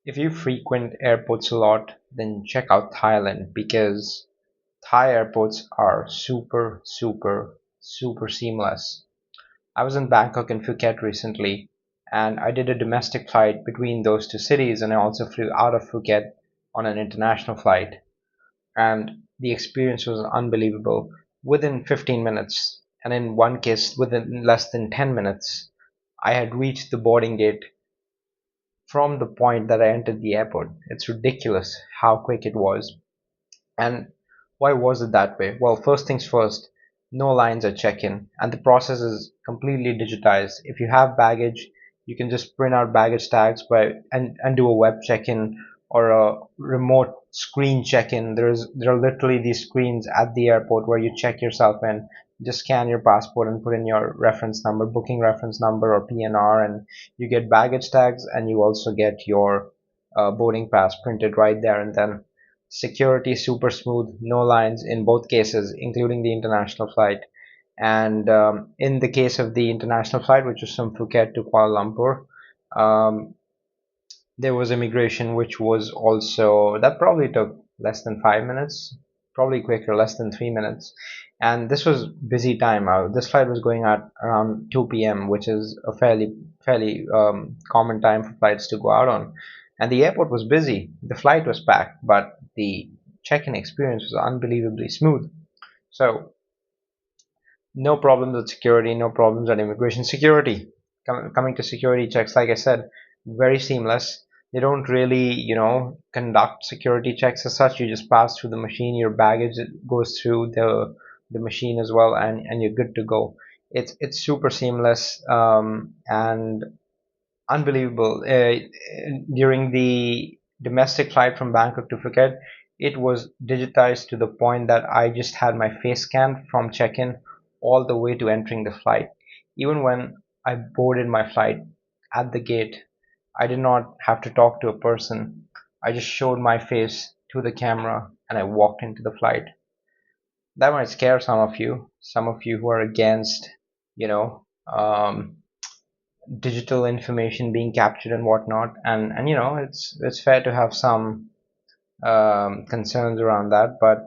If you frequent airports a lot, then check out Thailand because Thai airports are super, super, super seamless. I was in Bangkok and Phuket recently, and I did a domestic flight between those two cities, and I also flew out of Phuket on an international flight. And the experience was unbelievable. Within 15 minutes, and in one case, within less than 10 minutes, I had reached the boarding gate from the point that I entered the airport. It's ridiculous how quick it was. And why was it that way? Well, first things first, no lines at check-in, and the process is completely digitized. If you have baggage, you can just print out baggage tags and do a web check-in or a remote screen check-in. There are literally these screens at the airport where you check yourself in. Just scan your passport and put in your reference number, booking reference number or PNR, and you get baggage tags, and you also get your boarding pass printed right there and then. Security super smooth, no lines in both cases, including the international flight. And in the case of the international flight, which was from Phuket to Kuala Lumpur, um, there was immigration, which was also that probably took less than 5 minutes, probably quicker, less than 3 minutes. And this was busy time. This flight was going out around 2 p.m., which is a fairly common time for flights to go out on. And the airport was busy. The flight was packed, but the check-in experience was unbelievably smooth. So no problems with security, no problems at immigration. Security, coming to security checks, like I said, very seamless. They don't really, conduct security checks as such. You just pass through the machine, your baggage goes through the machine as well, and you're good to go. It's super seamless, and unbelievable. During the domestic flight from Bangkok to Phuket, it was digitized to the point that I just had my face scanned from check-in all the way to entering the flight. Even when I boarded my flight at the gate, I did not have to talk to a person. I just showed my face to the camera and I walked into the flight. That might scare some of you who are against, you know, digital information being captured and whatnot. And it's fair to have some concerns around that, but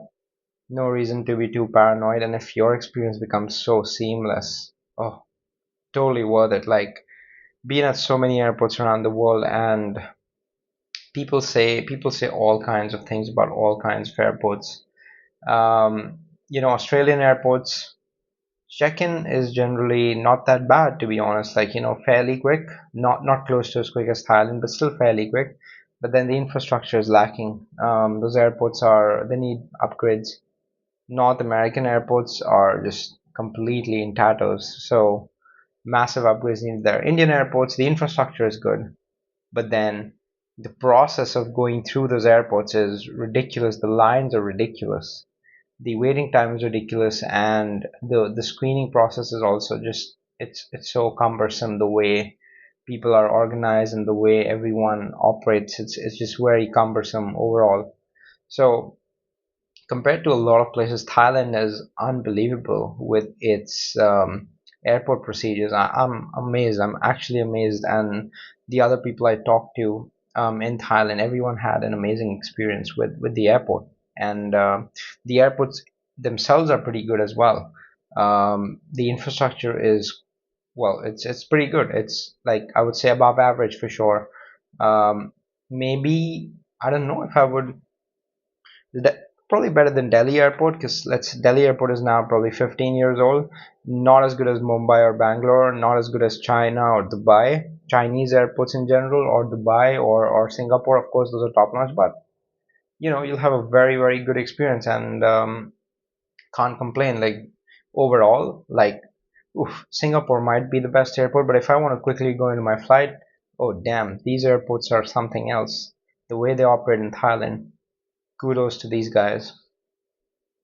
no reason to be too paranoid. And if your experience becomes so seamless, oh, totally worth it. Like being at so many airports around the world, and people say all kinds of things about all kinds of airports. Australian airports check-in is generally not that bad, to be honest. Like, fairly quick, not close to as quick as Thailand, but still fairly quick. But then the infrastructure is lacking. Those airports they need upgrades. North American airports are just completely in tatters, so massive upgrades needed there. Indian airports, the infrastructure is good, but then the process of going through those airports is ridiculous. The lines are ridiculous. The waiting time is ridiculous, and the screening process is also just it's so cumbersome. The way people are organized and the way everyone operates, it's just very cumbersome overall. So compared to a lot of places, Thailand is unbelievable with its airport procedures. I'm amazed. I'm actually amazed. And the other people I talked to in Thailand, everyone had an amazing experience with the airport. And the airports themselves are pretty good as well. The infrastructure is, well, it's pretty good. It's like I would say above average for sure. Maybe I don't know if I would probably better than Delhi Airport, because Delhi Airport is now probably 15 years old. Not as good as Mumbai or Bangalore, not as good as China or Dubai, Chinese airports in general, or Dubai or Singapore. Of course, those are top notch, but you'll have a very, very good experience, and can't complain. Like overall, like oof, Singapore might be the best airport, but if I want to quickly go into my flight, oh damn, these airports are something else. The way they operate in Thailand, kudos to these guys.